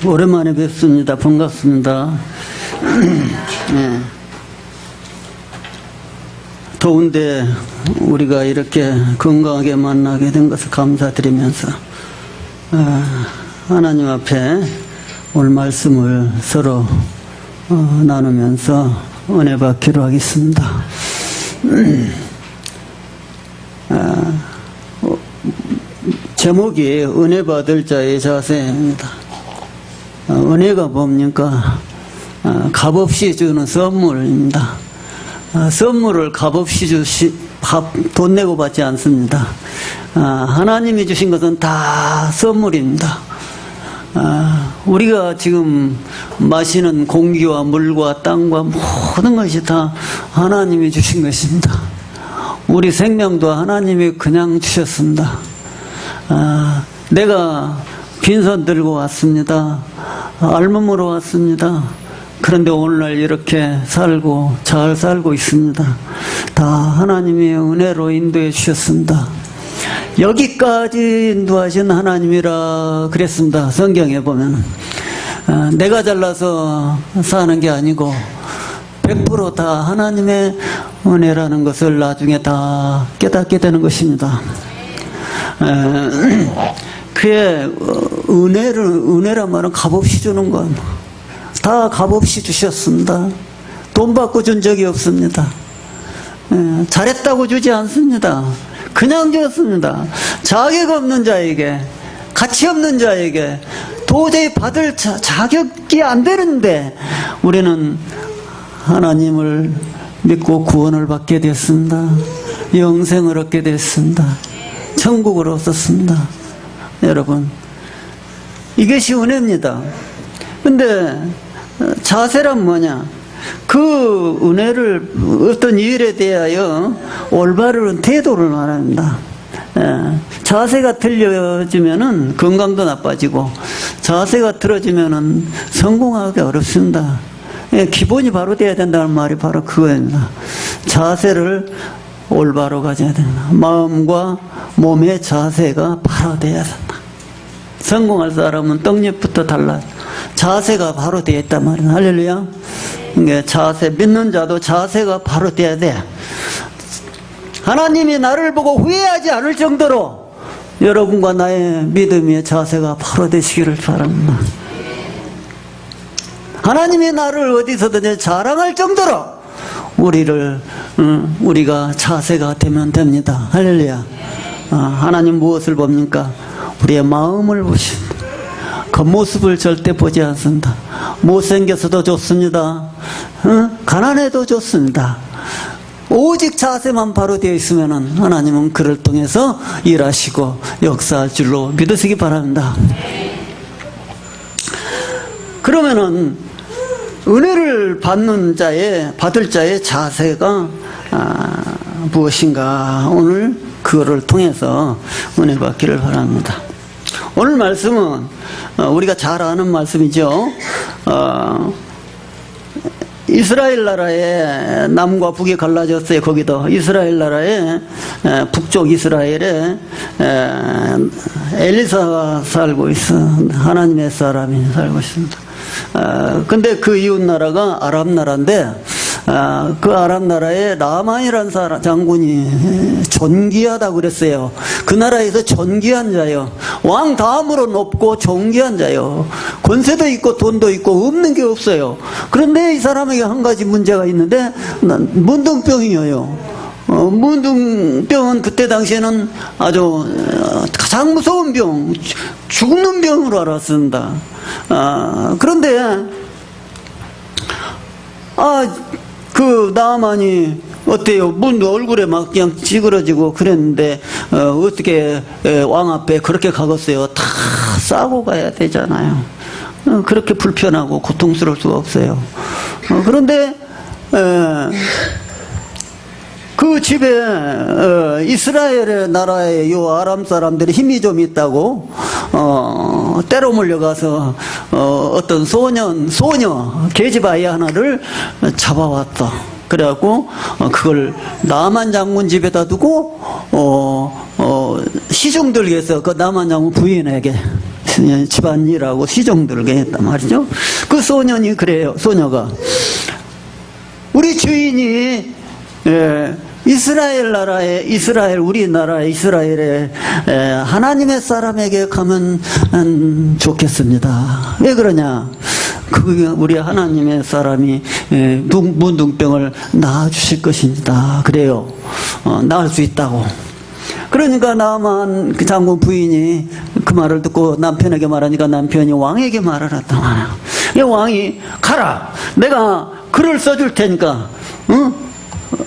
오랜만에 뵙습니다. 반갑습니다. 네. 더운데 우리가 이렇게 건강하게 만나게 된 것을 감사드리면서 하나님 앞에 오늘 말씀을 서로 나누면서 은혜 받기로 하겠습니다. 제목이 은혜 받을 자의 자세입니다. 은혜가 뭡니까? 값없이 주는 선물입니다. 선물을 값없이 돈 내고 받지 않습니다. 하나님이 주신 것은 다 선물입니다. 우리가 지금 마시는 공기와 물과 땅과 모든 것이 다 하나님이 주신 것입니다. 우리 생명도 하나님이 그냥 주셨습니다. 내가 빈손 들고 왔습니다. 알몸으로 왔습니다. 그런데 오늘날 이렇게 살고 잘 살고 있습니다. 다 하나님의 은혜로 인도해 주셨습니다. 여기까지 인도하신 하나님이라 그랬습니다. 성경에 보면 내가 잘나서 사는 게 아니고 100% 다 하나님의 은혜라는 것을 나중에 다 깨닫게 되는 것입니다. 그의 은혜란 말은 값없이 주는 건 다 값없이 주셨습니다. 돈 받고 준 적이 없습니다. 잘했다고 주지 않습니다. 그냥 주었습니다. 자격 없는 자에게, 가치 없는 자에게 도저히 받을 자격이 안 되는데 우리는 하나님을 믿고 구원을 받게 됐습니다. 영생을 얻게 됐습니다. 천국을 얻었습니다. 여러분, 이것이 은혜입니다. 근데 자세란 뭐냐? 그 은혜를 어떤 일에 대하여 올바른 태도를 말합니다. 자세가 틀려지면은 건강도 나빠지고 자세가 틀어지면은 성공하기 어렵습니다. 기본이 바로 돼야 된다는 말이 바로 그거입니다. 자세를 올바로 가져야 된다. 마음과 몸의 자세가 바로 돼야 된다. 성공할 사람은 떡잎부터 달라. 자세가 바로 되어 있단 말이야. 할렐루야. 자세, 믿는 자도 자세가 바로 돼야 돼. 하나님이 나를 보고 후회하지 않을 정도로 여러분과 나의 믿음의 자세가 바로 되시기를 바랍니다. 하나님이 나를 어디서든지 자랑할 정도로 우리가 자세가 되면 됩니다. 할렐루야. 하나님 무엇을 봅니까? 우리의 마음을 보십니다. 겉모습을 절대 보지 않습니다. 못생겨서도 좋습니다. 가난해도 좋습니다. 오직 자세만 바로 되어 있으면 하나님은 그를 통해서 일하시고 역사할 줄로 믿으시기 바랍니다. 그러면은 은혜를 받을 자의 자세가 무엇인가? 오늘 그거를 통해서 은혜 받기를 바랍니다. 오늘 말씀은 우리가 잘 아는 말씀이죠. 이스라엘 나라의 남과 북이 갈라졌어요. 거기도 이스라엘 나라의 북쪽 이스라엘에 엘리사가 살고 있어. 하나님의 사람이 살고 있습니다. 근데 그 이웃 나라가 아람 나라인데 그 아람 나라에 나만이라는 장군이 존귀하다고 그랬어요. 그 나라에서 존귀한 자요. 왕 다음으로 높고 존귀한 자요. 권세도 있고 돈도 있고 없는 게 없어요. 그런데 이 사람에게 한 가지 문제가 있는데 문둥병이에요. 문둥병은 그때 당시에는 아주 가장 무서운 병, 죽는 병으로 알았습니다. 그런데 그 나만이 어때요? 얼굴에 막 그냥 찌그러지고 그랬는데 어떻게 왕 앞에 그렇게 가겠어요? 다 싸고 가야 되잖아요. 그렇게 불편하고 고통스러울 수가 없어요. 그런데 그 집에 이스라엘 나라의 요 아람 사람들이 힘이 좀 있다고 때로 몰려가서 어떤 소녀 계집아이 하나를 잡아왔다. 그래갖고 그걸 나만 장군 집에다 두고 시중 들게 해서 그 남한 장군 부인에게 집안일하고 시중 들게 했단 말이죠. 그 소년이 그래요. 소녀가 우리 주인이 이스라엘 나라에 우리나라의 이스라엘에 하나님의 사람에게 가면 좋겠습니다. 왜 그러냐? 우리 하나님의 사람이 문둥병을 낳아주실 것입니다. 그래요. 낳을 수 있다고. 그러니까 나만 그 장군 부인이 그 말을 듣고 남편에게 말하니까 남편이 왕에게 말을 했단 말이야. 이 왕이 가라. 내가 글을 써줄 테니까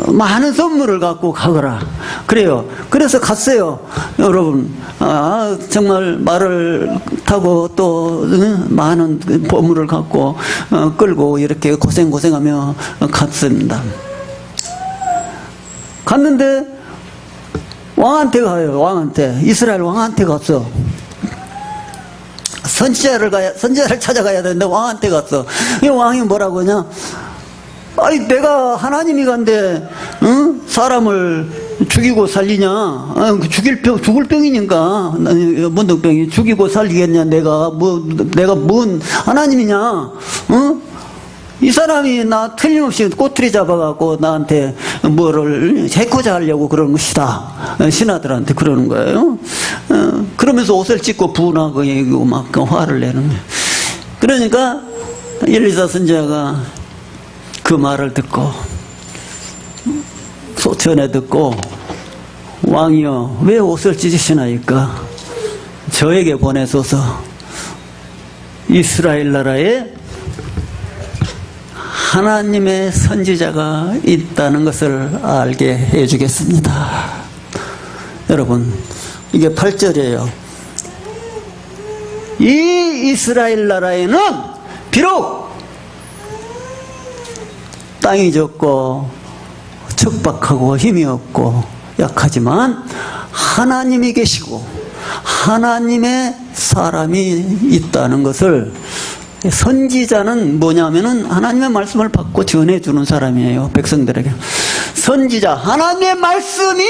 많은 선물을 갖고 가거라. 그래요. 그래서 갔어요. 여러분, 정말 말을 타고 또 많은 보물을 갖고 끌고 이렇게 고생하며 갔습니다. 갔는데 왕한테 가요. 왕한테. 이스라엘 왕한테 갔어. 선지자를 찾아가야 되는데 왕한테 갔어. 이 왕이 뭐라고 하냐? 아니 내가 하나님이 간데 사람을 죽이고 살리냐? 죽을 병이니까 문둥병이 죽이고 살리겠냐? 내가 뭔 하나님이냐? 이 사람이 나 틀림없이 꼬투리 잡아갖고 나한테 뭐를 해코자 하려고 그러는 것이다. 신하들한테 그러는 거예요. 그러면서 옷을 찢고 분하고 얘기고 막 화를 내는 거예요. 그러니까 엘리사 선지자가 그 말을 듣고 전해 듣고 왕이여 왜 옷을 찢으시나이까? 저에게 보내소서. 이스라엘 나라에 하나님의 선지자가 있다는 것을 알게 해주겠습니다. 여러분, 이게 8절이에요. 이 이스라엘 나라에는 비록 땅이 적고 척박하고 힘이 없고 약하지만 하나님이 계시고 하나님의 사람이 있다는 것을, 선지자는 뭐냐면은 하나님의 말씀을 받고 전해주는 사람이에요. 백성들에게. 선지자, 하나님의 말씀이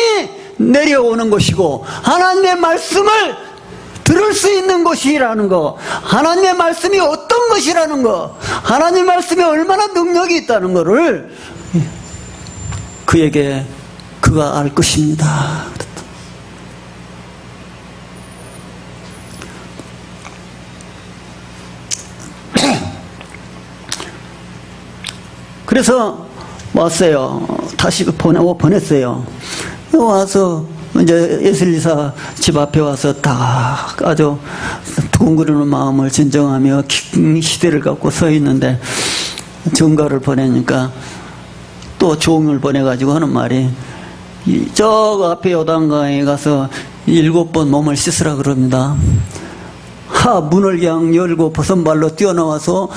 내려오는 것이고 하나님의 말씀을 들을 수 있는 것이라는 거, 하나님의 말씀이 어떤 것이라는 거, 하나님의 말씀이 얼마나 능력이 있다는 것을 그에게 그가 알 것입니다. 그래서 왔어요. 다시 보냈어요. 와서 이제 에슬리사 집 앞에 와서 딱 아주 두근거리는 마음을 진정하며 긴 시대를 갖고 서 있는데 전가를 보내니까 또 종을 보내가지고 하는 말이, 저 앞에 요단강에 가서 7번 몸을 씻으라 그럽니다. 문을 그냥 열고 버선발로 뛰어나와서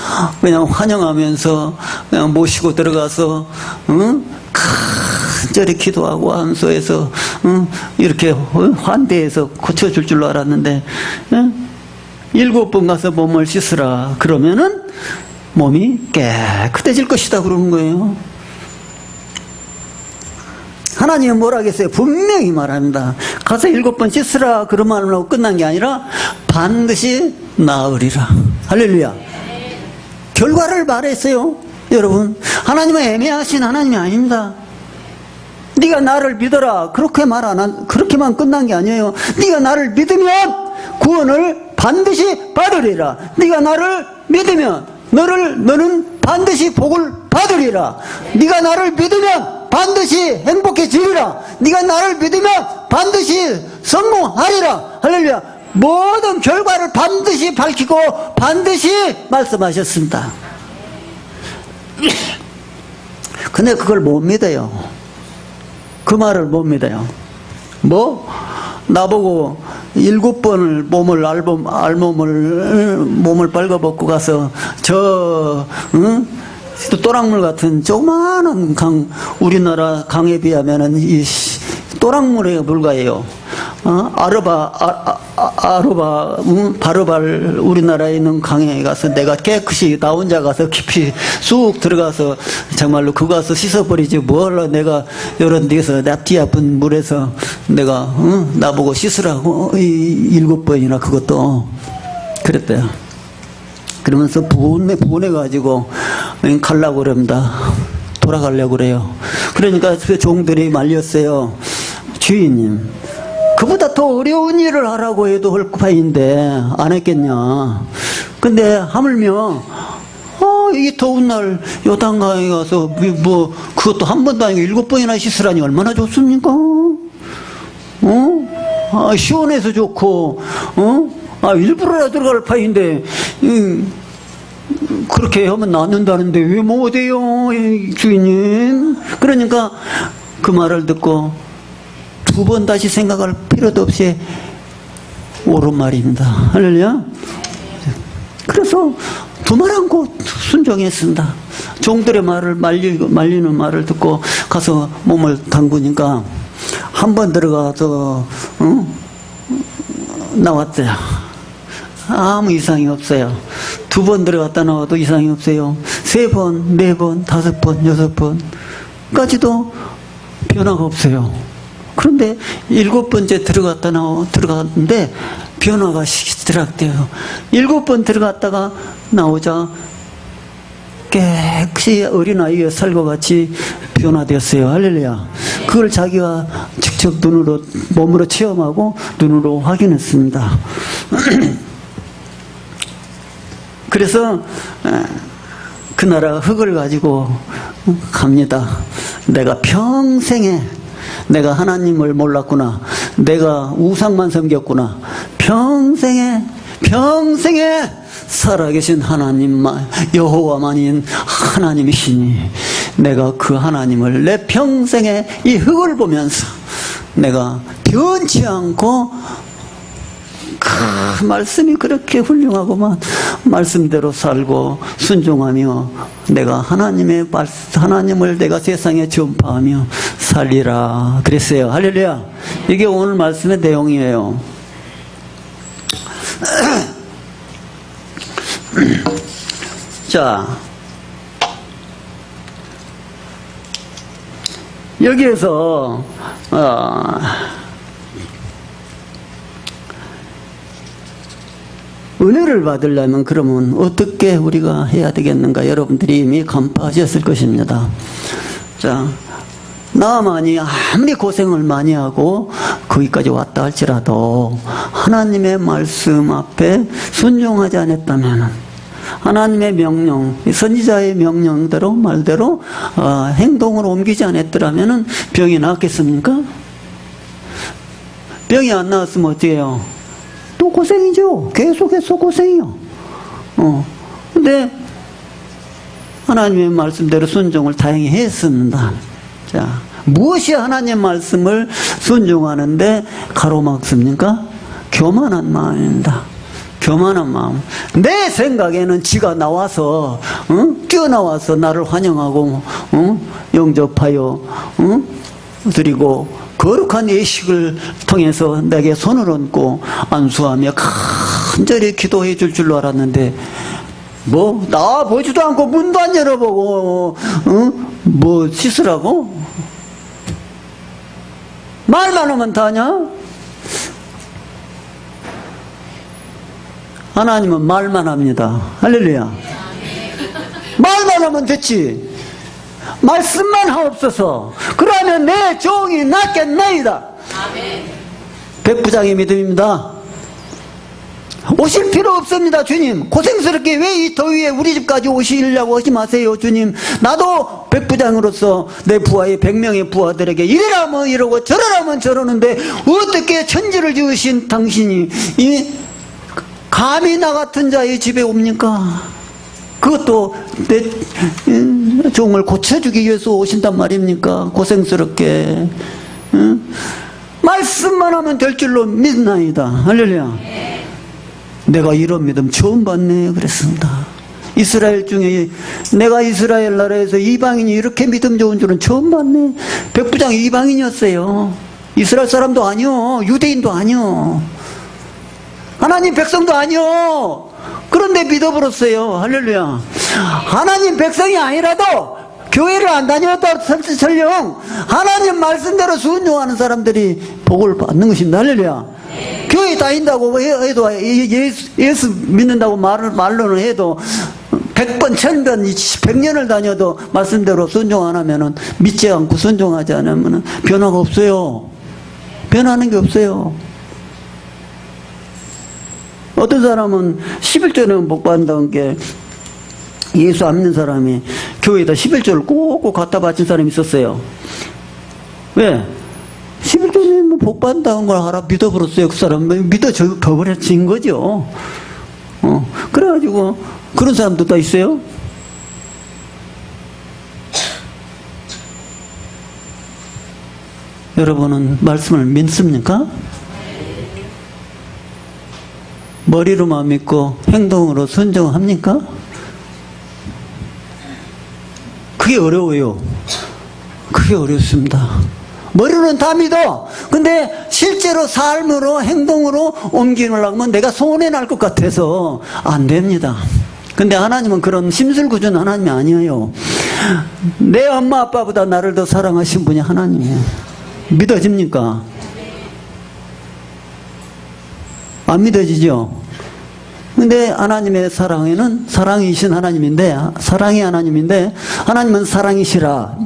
그냥 환영하면서 그냥 모시고 들어가서 간절히 기도하고 안수해서 이렇게 환대해서 고쳐줄 줄 알았는데 7번 가서 몸을 씻으라 그러면은 몸이 깨끗해질 것이다 그러는 거예요. 하나님은 뭐라 하겠어요? 분명히 말합니다. 가서 7번 씻으라 그 말로 끝난 게 아니라 반드시 나으리라. 할렐루야. 결과를 말했어요. 여러분, 하나님은 애매하신 하나님이 아닙니다. 네가 나를 믿어라 그렇게 그렇게만 끝난 게 아니에요. 네가 나를 믿으면 구원을 반드시 받으리라. 네가 나를 믿으면 너는 반드시 복을 받으리라. 네가 나를 믿으면 반드시 행복해지리라. 네가 나를 믿으면 반드시 성공하리라. 할렐루야. 모든 결과를 반드시 밝히고 반드시 말씀하셨습니다. 근데 그걸 못 믿어요. 그 말을 못 믿어요. 나보고 7번을 몸을 빨가벗고 가서 또랑물 같은 조그마한 우리나라 강에 비하면은 이 또랑물에 불과해요. 아르바, 바르발, 우리나라에 있는 강에 가서 내가 깨끗이 나 혼자 가서 깊이 쑥 들어가서 정말로 그거 가서 씻어버리지 뭘로 내가 이런 데서 납티 아픈 물에서 내가, 나보고 씻으라고 7번이나 그것도 그랬대요. 그러면서 보내가지고 가려고 그럽니다. 돌아가려고 그래요. 그러니까 그 종들이 말렸어요. 주인님, 그보다 더 어려운 일을 하라고 해도 할 판인데 안 했겠냐. 근데 하물며 이 더운 날 요단강에 가서 그것도 한 번도 아니고 7번이나 씻으라니 얼마나 좋습니까? 시원해서 좋고 일부러 들어갈 판인데 그렇게 하면 낫는다는데 왜 못해요, 주인님? 그러니까 그 말을 듣고 2번 다시 생각할 필요도 없이 옳은 말입니다. 할렐루야. 그래서 두말 않고 순종했습니다. 종들의 말을 말리는 말을 듣고 가서 몸을 담그니까 한 번 들어가서 나왔대요. 아무 이상이 없어요. 2번 들어갔다 나와도 이상이 없어요. 3번, 4번, 5번, 6번까지도 변화가 없어요. 그런데 7번째 들어갔는데 변화가 시작돼요. 7번 들어갔다가 나오자 깨끗이 어린아이의 살과 같이 변화되었어요. 할렐루야. 그걸 자기가 직접 몸으로 체험하고 눈으로 확인했습니다. 그래서 그 나라 흙을 가지고 갑니다. 내가 평생에 내가 하나님을 몰랐구나. 내가 우상만 섬겼구나. 평생에 살아계신 하나님만, 여호와만인 하나님이시니 내가 그 하나님을 내 평생에 이 흙을 보면서 내가 변치 않고 그 말씀이 그렇게 훌륭하고만 말씀대로 살고 순종하며 내가 하나님을 내가 세상에 전파하며 살리라 그랬어요. 할렐루야. 이게 오늘 말씀의 내용이에요. 자, 여기에서 은혜를 받으려면 그러면 어떻게 우리가 해야 되겠는가? 여러분들이 이미 간파하셨을 것입니다. 자, 나만이 아무리 고생을 많이 하고 거기까지 왔다 할지라도 하나님의 말씀 앞에 순종하지 않았다면, 하나님의 명령, 선지자의 명령대로 말대로 행동으로 옮기지 않았더라면 병이 나았겠습니까? 병이 안 나았으면 어떻게 해요? 또 고생이죠. 계속해서 고생이요. 근데 하나님의 말씀대로 순종을 다행히 했습니다. 자, 무엇이 하나님 말씀을 순종하는데 가로막습니까? 교만한 마음입니다. 교만한 마음. 내 생각에는 지가 나와서 뛰어나와서 나를 환영하고 영접하여 드리고 거룩한 예식을 통해서 내게 손을 얹고 안수하며 간절히 기도해 줄 줄로 알았는데 나와 보지도 않고 문도 안 열어보고 씻으라고? 말만 하면 다냐? 하나님은 말만 합니다. 할렐루야. 말만 하면 됐지. 말씀만 하옵소서. 그러면 내 종이 낫겠나이다. 백부장의 믿음입니다. 오실 필요 없습니다. 주님, 고생스럽게 왜 이 더위에 우리 집까지 오시려고 하지 마세요. 주님, 나도 백부장으로서 내 부하의 100명의 부하들에게 이래라면 이러고 저러라면 저러는데 어떻게 천지를 지으신 당신이 감히 나 같은 자의 집에 옵니까? 그것도 내 종을 고쳐주기 위해서 오신단 말입니까? 고생스럽게. 말씀만 하면 될 줄로 믿나이다. 할렐루야. 내가 이런 믿음 처음 봤네 그랬습니다. 이스라엘 중에 내가 이스라엘 나라에서 이방인이 이렇게 믿음 좋은 줄은 처음 봤네. 백부장이 이방인이었어요. 이스라엘 사람도 아니요. 유대인도 아니요. 하나님 백성도 아니요. 그런데 믿어버렸어요. 할렐루야. 하나님 백성이 아니라도 교회를 안 다녔다 설령 하나님 말씀대로 순종하는 사람들이 복을 받는 것입니다. 할렐루야. 교회 다닌다고 해도 예수 믿는다고 말로는 해도 100번, 1000번, 100년을 다녀도 말씀대로 순종 안 하면은 믿지 않고 순종하지 않으면 변화가 없어요. 변하는 게 없어요. 어떤 사람은 11조는 복 받는다는 게 예수 안 믿는 사람이 교회에다 11조를 꼭꼭 갖다 바친 사람이 있었어요. 왜? 11조는 뭐 복 받는다는 걸 알아 믿어버렸어요. 그 사람 믿어져 버려진 거죠. 그래가지고 그런 사람도 다 있어요. 여러분은 말씀을 믿습니까? 머리로만 믿고 행동으로 순종합니까? 그게 어려워요. 그게 어렵습니다. 머리로는 다 믿어. 근데 실제로 삶으로 행동으로 옮기려면 내가 손해날 것 같아서 안 됩니다. 근데 하나님은 그런 심술궂은 하나님이 아니에요. 내 엄마 아빠보다 나를 더 사랑하신 분이 하나님이에요. 믿어집니까? 안 믿어지죠? 근데 하나님의 사랑에는 사랑이신 하나님인데, 사랑이 하나님인데, 하나님은 사랑이시라.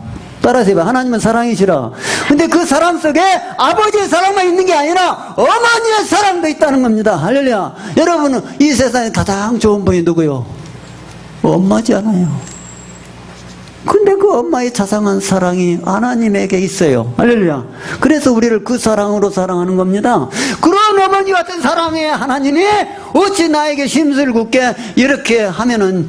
따라서 해봐. 하나님은 사랑이시라. 근데 그 사랑 속에 아버지의 사랑만 있는 게 아니라 어머니의 사랑도 있다는 겁니다. 할렐루야. 여러분은 이 세상에 가장 좋은 분이 누구요? 엄마잖아요. 근데 그 엄마의 자상한 사랑이 하나님에게 있어요. 할렐루야. 그래서 우리를 그 사랑으로 사랑하는 겁니다. 그런 어머니 같은 사랑의 하나님이 어찌 나에게 심술궂게 이렇게 하면은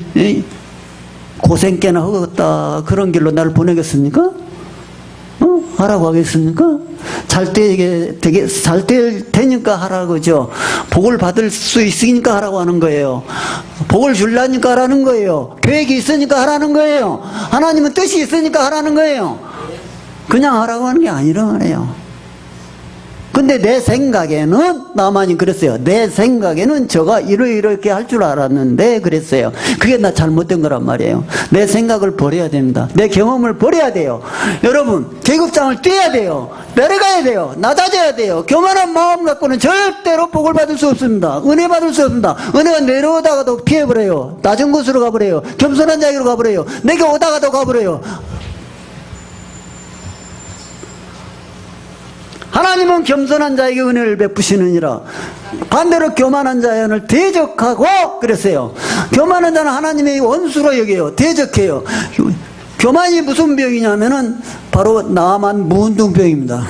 고생 꽤나 하겠다 그런 길로 나를 보내겠습니까? 하라고 하겠습니까? 잘 되니까 하라고 그죠? 복을 받을 수 있으니까 하라고 하는 거예요. 복을 줄라니까 하라는 거예요. 계획이 있으니까 하라는 거예요. 하나님은 뜻이 있으니까 하라는 거예요. 그냥 하라고 하는 게 아니라 말이에요. 근데 내 생각에는 나만이 그랬어요. 내 생각에는 저가 이렇게 할 줄 알았는데 그랬어요. 그게 나 잘못된 거란 말이에요. 내 생각을 버려야 됩니다. 내 경험을 버려야 돼요. 여러분 계급장을 뛰어야 돼요. 내려가야 돼요. 낮아져야 돼요. 교만한 마음 갖고는 절대로 복을 받을 수 없습니다. 은혜 받을 수 없습니다. 은혜가 내려오다가도 피해버려요. 낮은 곳으로 가버려요. 겸손한 자기로 가버려요. 내게 오다가도 가버려요. 하나님은 겸손한 자에게 은혜를 베푸시느니라. 반대로 교만한 자연을 대적하고 그랬어요. 교만한 자는 하나님의 원수로 여겨요. 대적해요. 교만이 무슨 병이냐면은 바로 나만 무운동병입니다.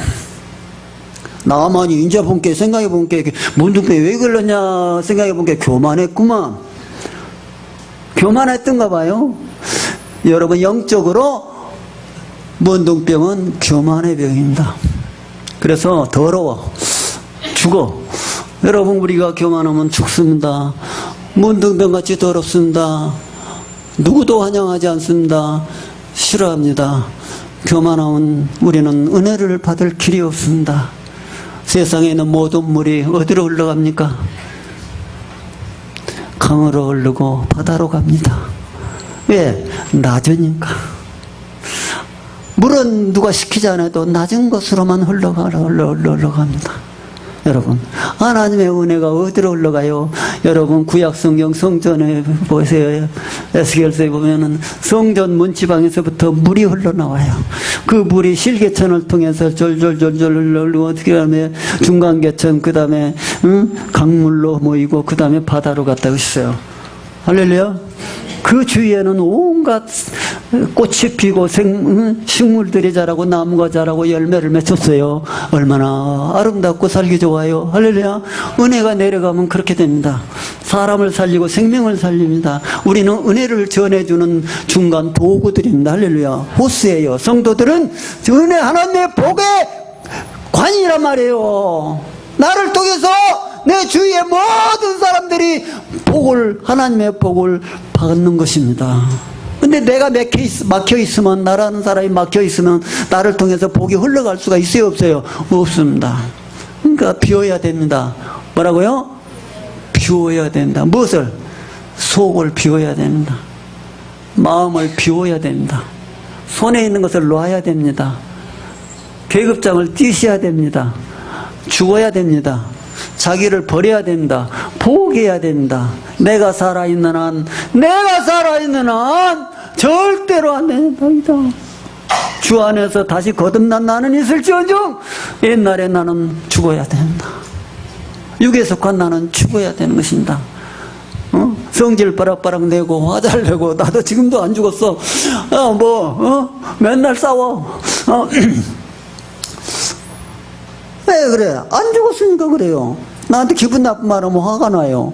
나만이 이제 본게 생각해 본게 무운동병이 왜 걸렸냐 생각해 본게 교만했구만. 교만했던가 봐요. 여러분 영적으로 무운동병은 교만의 병입니다. 그래서 더러워 죽어. 여러분 우리가 교만하면 죽습니다. 문둥병같이 더럽습니다. 누구도 환영하지 않습니다. 싫어합니다. 교만하면 우리는 은혜를 받을 길이 없습니다. 세상에 있는 모든 물이 어디로 흘러갑니까? 강으로 흐르고 바다로 갑니다. 왜? 낮으니까. 물은 누가 시키지 않아도 낮은 곳으로만 흘러갑니다. 여러분 하나님의 은혜가 어디로 흘러가요? 여러분 구약성경 성전에 보세요. 에스겔서에 보면은 성전 문지방에서부터 물이 흘러나와요. 그 물이 실개천을 통해서 졸졸졸졸 흘러오고 어떻게 하면 중간개천 그 다음에 강물로 모이고 그 다음에 바다로 갔다 있어요. 할렐루야. 그 주위에는 온갖 꽃이 피고 식물들이 자라고 나무가 자라고 열매를 맺혔어요. 얼마나 아름답고 살기 좋아요. 할렐루야. 은혜가 내려가면 그렇게 됩니다. 사람을 살리고 생명을 살립니다. 우리는 은혜를 전해주는 중간 도구들입니다. 할렐루야. 호스예요. 성도들은 은혜 하나님의 복의 관이란 말이에요. 나를 통해서 내 주위의 모든 사람들이 복을, 하나님의 복을 받는 것입니다. 근데 내가 막혀 있으면, 나라는 사람이 막혀 있으면 나를 통해서 복이 흘러갈 수가 있어요, 없어요? 없습니다. 그러니까 비워야 됩니다. 뭐라고요? 비워야 된다. 무엇을? 속을 비워야 됩니다. 마음을 비워야 됩니다. 손에 있는 것을 놔야 됩니다. 계급장을 띄셔야 됩니다. 죽어야 됩니다. 자기를 버려야 됩니다. 포기해야 됩니다. 내가 살아있는 한 절대로 안 된다. 주 안에서 다시 거듭난 나는 있을지언정 옛날에 나는 죽어야 된다. 육에 속한 나는 죽어야 되는 것입니다. 성질 빠락빠락 내고 화잘 내고 나도 지금도 안 죽었어. 맨날 싸워. 왜 그래? 안 죽었으니까 그래요. 나한테 기분 나쁜 말 하면 화가 나요.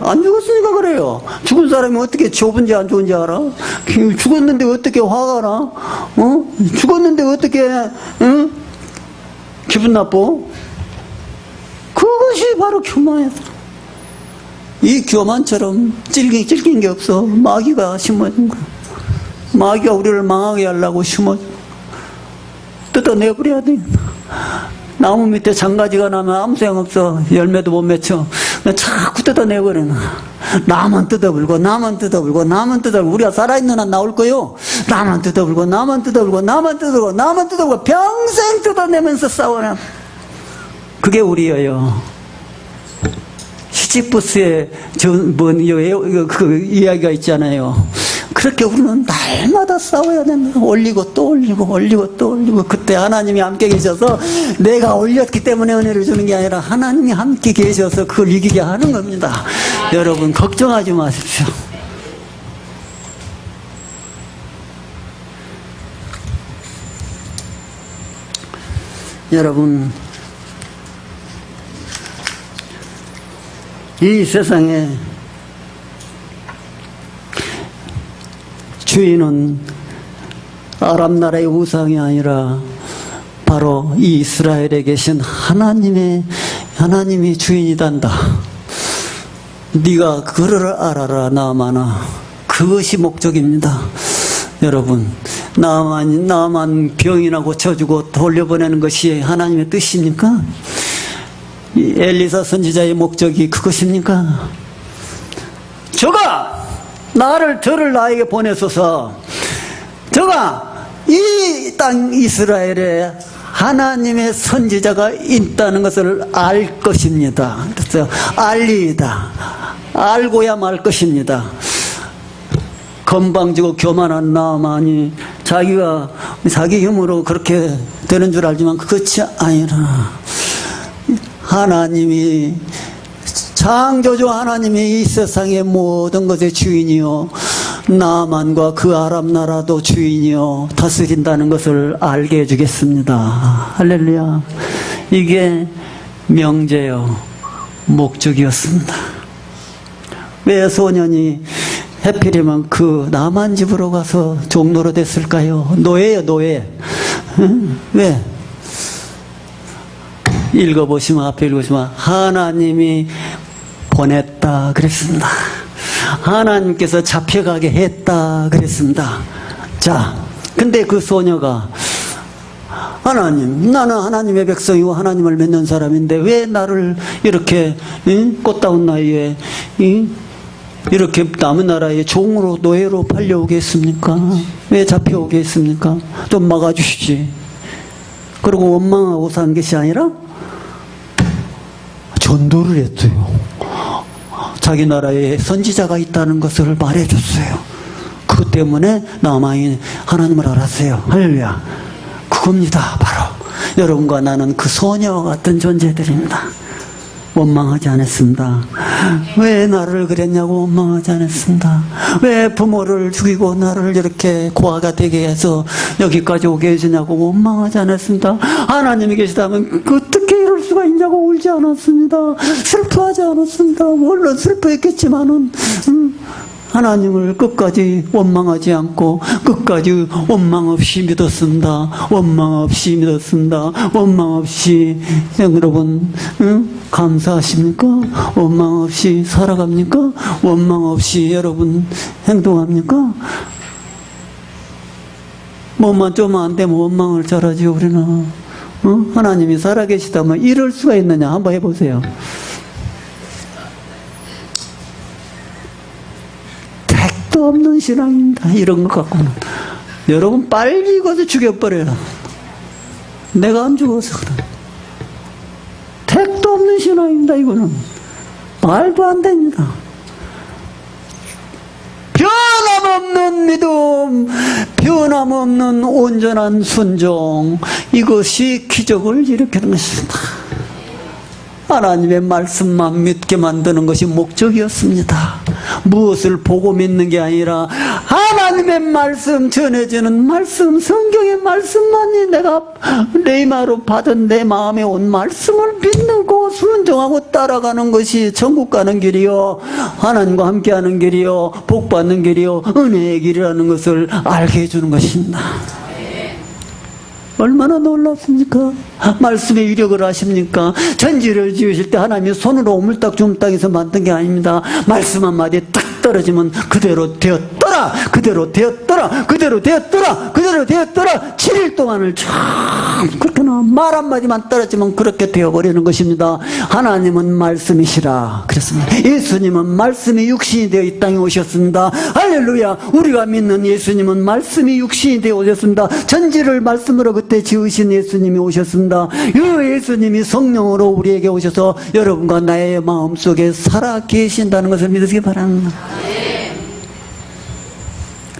안 죽었으니까 그래요. 죽은 사람이 어떻게 좋은지 안 좋은지 알아? 죽었는데 어떻게 화가 나? 죽었는데 어떻게 기분 나빠? 그것이 바로 교만이다. 이 교만처럼 찔긴 게 없어. 마귀가 심어준 거야. 마귀가 우리를 망하게 하려고 심어준 거야. 뜯어내버려야 돼. 나무 밑에 장가지가 나면 아무 소용없어. 열매도 못 맺혀. 자꾸 뜯어내버려. 나만 뜯어불고 우리가 살아있는 한 나올 거요. 나만 뜯어불고 평생 뜯어내면서 싸워라. 그게 우리예요. 시지프스의 그 이야기가 있잖아요. 그렇게 우리는 날마다 싸워야 된다. 올리고 또 올리고. 그때 하나님이 함께 계셔서 내가 올렸기 때문에 은혜를 주는 게 아니라 하나님이 함께 계셔서 그걸 이기게 하는 겁니다. 여러분 걱정하지 마십시오. 여러분 이 세상에 주인은 아랍 나라의 우상이 아니라 바로 이 이스라엘에 계신 하나님이 주인이단다. 네가 그를 알아라 나아만아. 그것이 목적입니다. 여러분 나만 병이나 고쳐주고 돌려보내는 것이 하나님의 뜻입니까? 이 엘리사 선지자의 목적이 그것입니까? 저를 나에게 보내소서. 이 땅 이스라엘에 하나님의 선지자가 있다는 것을 알 것입니다. 그래서 알고야 말 것입니다. 건방지고 교만한 나만이 자기 힘으로 그렇게 되는 줄 알지만 그것이 아니라 하나님이 창조주 하나님이 이 세상의 모든 것의 주인이요 나만과 그 아랍 나라도 주인이요 다스린다는 것을 알게 해주겠습니다. 할렐루야. 이게 명제요 목적이었습니다. 왜 소년이 해필이면 그 남한 집으로 가서 종로로 됐을까요? 노예요 노예. 왜? 앞에 읽어보시면 하나님이 보냈다 그랬습니다. 하나님께서 잡혀가게 했다 그랬습니다. 자, 근데 그 소녀가 나는 하나님의 백성이고 하나님을 믿는 사람인데 왜 나를 이렇게 꽃다운 나이에 이렇게 남은 나라에 종으로 노예로 팔려오게 했습니까? 왜 잡혀오게 했습니까? 좀 막아주시지. 그리고 원망하고 산 것이 아니라 전도를 했어요. 자기 나라에 선지자가 있다는 것을 말해줬어요. 그것 때문에 나만이 하나님을 알았어요. 할렐루야. 그겁니다. 바로 여러분과 나는 그 소녀와 같은 존재들입니다. 원망하지 않았습니다. 왜 나를 그랬냐고 원망하지 않았습니다. 왜 부모를 죽이고 나를 이렇게 고아가 되게 해서 여기까지 오게 해주냐고 원망하지 않았습니다. 하나님이 계시다면 어떻게 이럴 수가 있냐고 울지 않았습니다. 슬퍼하지 않았습니다. 물론 슬퍼했겠지만은 하나님을 끝까지 원망하지 않고 끝까지 원망 없이 믿었습니다. 원망 없이 믿었습니다. 원망 없이 여러분 감사하십니까? 원망 없이 살아갑니까? 원망 없이 여러분 행동합니까? 뭐만 좀 안 되면 원망을 잘하지요 우리는. 하나님이 살아계시다면 이럴 수가 있느냐 한번 해보세요. 택도 없는 신앙입니다. 이런 것 갖고는 여러분 빨리 이것을 죽여버려요. 내가 안 죽어서 그래. 택도 없는 신앙입니다. 이거는 말도 안 됩니다. 변함없는 믿음, 변함없는 온전한 순종, 이것이 기적을 일으키는 것입니다. 하나님의 말씀만 믿게 만드는 것이 목적이었습니다. 무엇을 보고 믿는 게 아니라 하나님의 말씀, 전해지는 말씀, 성경의 말씀만이 내가 레이마로 받은 내 마음에 온 말씀을 믿고 순종하고 따라가는 것이 천국 가는 길이요, 하나님과 함께하는 길이요, 복받는 길이요, 은혜의 길이라는 것을 알게 해주는 것입니다. 얼마나 놀랍습니까? 말씀의 위력을 아십니까? 전지를 지으실 때 하나님이 손으로 오물딱 주물딱해서 만든 게 아닙니다. 말씀 한마디에 딱 떨어지면 그대로 되었더라, 그대로 되었더라, 그대로 되었더라, 그대로 되었더라. 7일 동안을 참 그렇게 말 한마디만 떨어지면 그렇게 되어버리는 것입니다. 하나님은 말씀이시라 그랬습니다. 예수님은 말씀이 육신이 되어 이 땅에 오셨습니다. 할렐루야. 우리가 믿는 예수님은 말씀이 육신이 되어 오셨습니다. 전지를 말씀으로 그때 지으신 예수님이 오셨습니다. 이 예수님이 성령으로 우리에게 오셔서 여러분과 나의 마음속에 살아 계신다는 것을 믿으시기 바랍니다.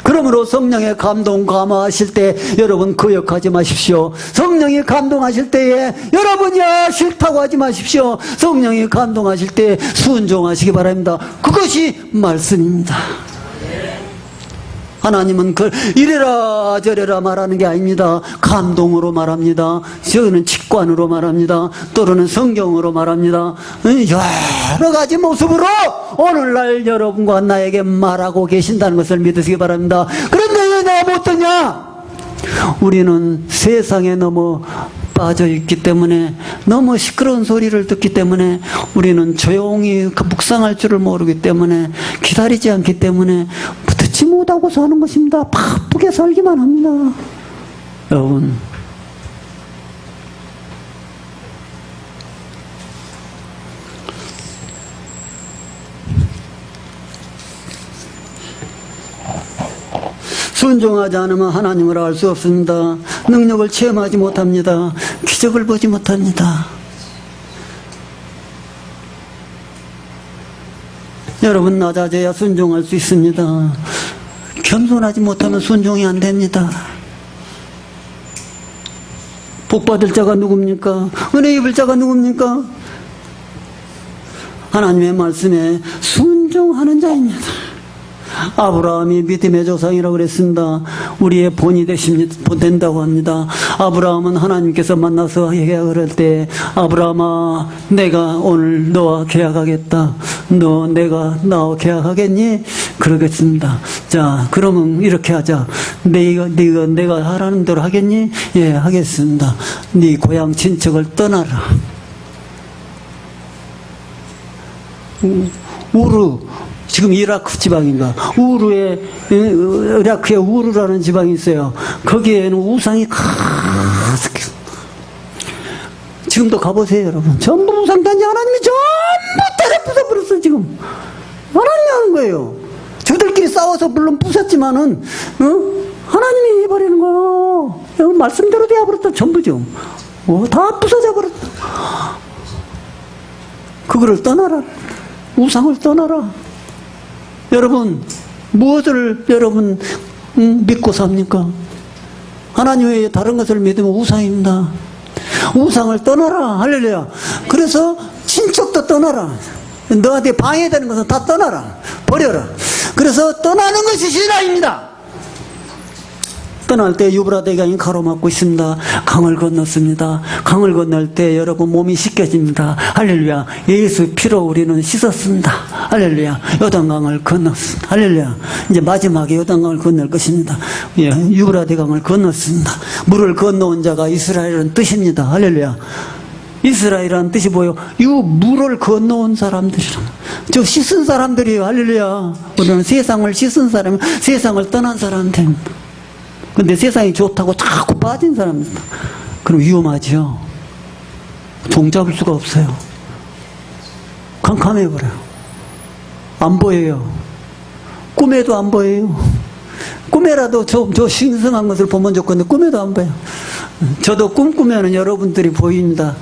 그러므로 성령의 감동 감화하실 때 여러분 거역하지 마십시오. 성령이 감동하실 때에 여러분이야 싫다고 하지 마십시오. 성령이 감동하실 때 순종하시기 바랍니다. 그것이 말씀입니다. 하나님은 그걸 이래라 저래라 말하는 게 아닙니다. 감동으로 말합니다. 저는 직관으로 말합니다. 또는 성경으로 말합니다. 여러 가지 모습으로 오늘날 여러분과 나에게 말하고 계신다는 것을 믿으시기 바랍니다. 그런데 왜 내가 못 듣냐? 우리는 세상에 너무 빠져있기 때문에, 너무 시끄러운 소리를 듣기 때문에, 우리는 조용히 묵상할 줄을 모르기 때문에, 기다리지 않기 때문에 듣지 못하고 사는 것입니다. 바쁘게 살기만 합니다. 여러분, 순종하지 않으면 하나님을 알 수 없습니다. 능력을 체험하지 못합니다. 기적을 보지 못합니다. 여러분, 낮아져야 순종할 수 있습니다. 겸손하지 못하면 순종이 안 됩니다. 복받을 자가 누굽니까? 은혜 입을 자가 누굽니까? 하나님의 말씀에 순종하는 자입니다. 아브라함이 믿음의 조상이라고 그랬습니다. 우리의 본이 된다고 합니다. 아브라함은 하나님께서 만나서 계약을 할 때, 아브라함아, 내가 오늘 너와 계약하겠다. 너 내가 나와 계약하겠니? 그러겠습니다. 자, 그러면 이렇게 하자. 내가 하라는 대로 하겠니? 예, 하겠습니다. 네 고향 친척을 떠나라. 우르, 지금 이라크 지방인가? 이라크에 우르라는 지방이 있어요. 거기에는 우상이 가득해요. 지금도 가보세요, 여러분. 전부 우상단지 하나님이 전부 때려 부숴버렸어, 지금. 하나님이 하는 거예요. 저들끼리 싸워서 물론 부쉈지만은, 하나님이 해버리는 거예요. 여러분, 말씀대로 되어버렸다, 전부죠. 다 부서져 버렸다. 그거를 떠나라. 우상을 떠나라. 여러분, 무엇을 여러분 믿고 삽니까? 하나님 외에 다른 것을 믿으면 우상입니다. 우상을 떠나라. 할렐루야. 그래서 친척도 떠나라. 너한테 방해되는 것은 다 떠나라. 버려라. 그래서 떠나는 것이 신앙입니다. 떠날 때 유브라데강이 가로막고 있습니다. 강을 건넜습니다. 강을 건널 때 여러분 몸이 씻겨집니다. 할렐루야. 예수 피로 우리는 씻었습니다. 할렐루야. 요단강을 건넜습니다. 할렐루야. 이제 마지막에 요단강을 건널 것입니다. 예, 유브라데강을 건넜습니다. 물을 건너온 자가 이스라엘은 뜻입니다. 할렐루야. 이스라엘이라는 뜻이 뭐예요? 이 물을 건너온 사람들이라. 저 씻은 사람들이에요. 할렐루야. 우리는 세상을 씻은 사람, 세상을 떠난 사람들입니다. 근데 세상이 좋다고 자꾸 빠진 사람입니다. 그럼 위험하죠. 종잡을 수가 없어요. 캄캄해버려요. 안 보여요. 꿈에도 안 보여요. 꿈에라도 저 신성한 것을 보면 좋건데 꿈에도 안 보여요. 저도 꿈꾸면은 여러분들이 보입니다.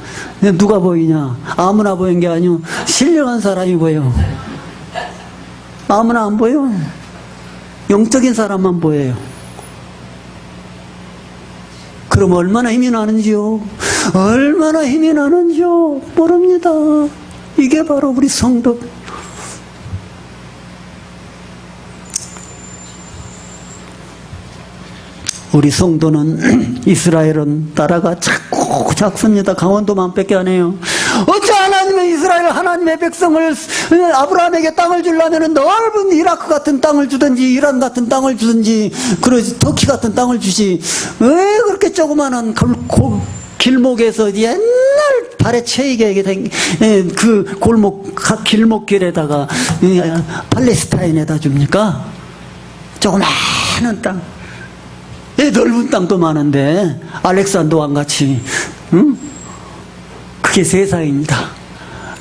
누가 보이냐? 아무나 보이는 게 아니고 신령한 사람이 보여. 아무나 안 보여. 영적인 사람만 보여요. 그럼 얼마나 힘이 나는지요? 얼마나 힘이 나는지요? 모릅니다. 이게 바로 우리 성도. 우리 성도는 이스라엘은 나라가 자꾸 작습니다. 강원도만 밖에 안 해요. 어째 하나님의 이스라엘 하나님의 백성을 아브라함에게 땅을 주려면 넓은 이라크 같은 땅을 주든지 이란 같은 땅을 주든지 그러지 터키 같은 땅을 주지 왜 그렇게 조그마한 길목에서 옛날 발에 채이게 된 그 골목 각 길목길에다가 팔레스타인에다 줍니까? 조그마한 땅. 넓은 땅도 많은데 알렉산더왕 같이 응? 그게 세상입니다.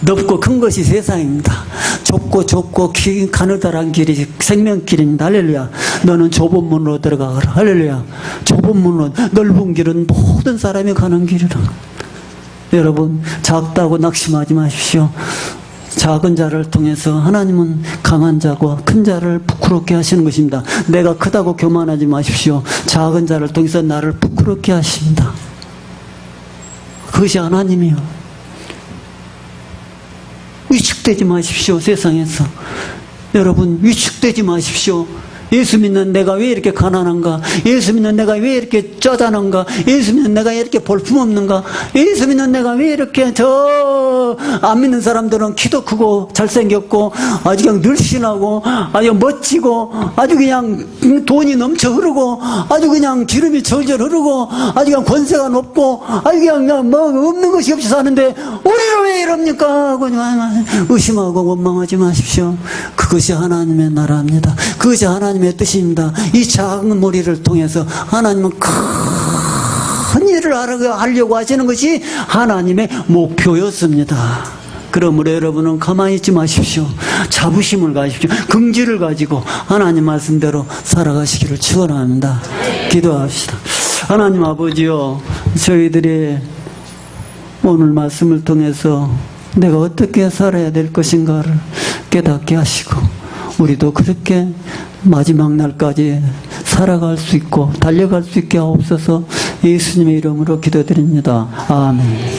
넓고 큰 것이 세상입니다. 좁고 가느다란 길이 생명길입니다. 할렐루야. 너는 좁은 문으로 들어가거라. 할렐루야. 좁은 문으로, 넓은 길은 모든 사람이 가는 길이라. 여러분 작다고 낙심하지 마십시오. 작은 자를 통해서 하나님은 강한 자와 큰 자를 부끄럽게 하시는 것입니다. 내가 크다고 교만하지 마십시오. 작은 자를 통해서 나를 부끄럽게 하십니다. 그것이 하나님이요. 위축되지 마십시오. 세상에서 여러분 위축되지 마십시오. 예수 믿는 내가 왜 이렇게 가난한가? 예수 믿는 내가 왜 이렇게 쪼잔한가? 예수 믿는 내가 왜 이렇게 볼품없는가? 예수 믿는 내가 왜 이렇게 안 믿는 사람들은 키도 크고 잘생겼고 아주 그냥 늘씬하고 아주 멋지고 아주 그냥 돈이 넘쳐 흐르고 아주 그냥 기름이 절절 흐르고 아주 그냥 권세가 높고 아주 그냥 뭐 없는 것이 없이 사는데 우리는 왜 이럽니까? 그냥 의심하고 원망하지 마십시오. 그것이 하나님의 나라입니다. 그것이 하나님의 뜻입니다. 이 작은 무리를 통해서 하나님은 큰 일을 하려고 하시는 것이 하나님의 목표였습니다. 그러므로 여러분은 가만히 있지 마십시오. 자부심을 가십시오. 긍지를 가지고 하나님 말씀대로 살아가시기를 축원합니다. 기도합시다. 하나님 아버지요, 저희들이 오늘 말씀을 통해서 내가 어떻게 살아야 될 것인가를 깨닫게 하시고 우리도 그렇게 마지막 날까지 살아갈 수 있고 달려갈 수 있게 하옵소서. 예수님의 이름으로 기도드립니다. 아멘.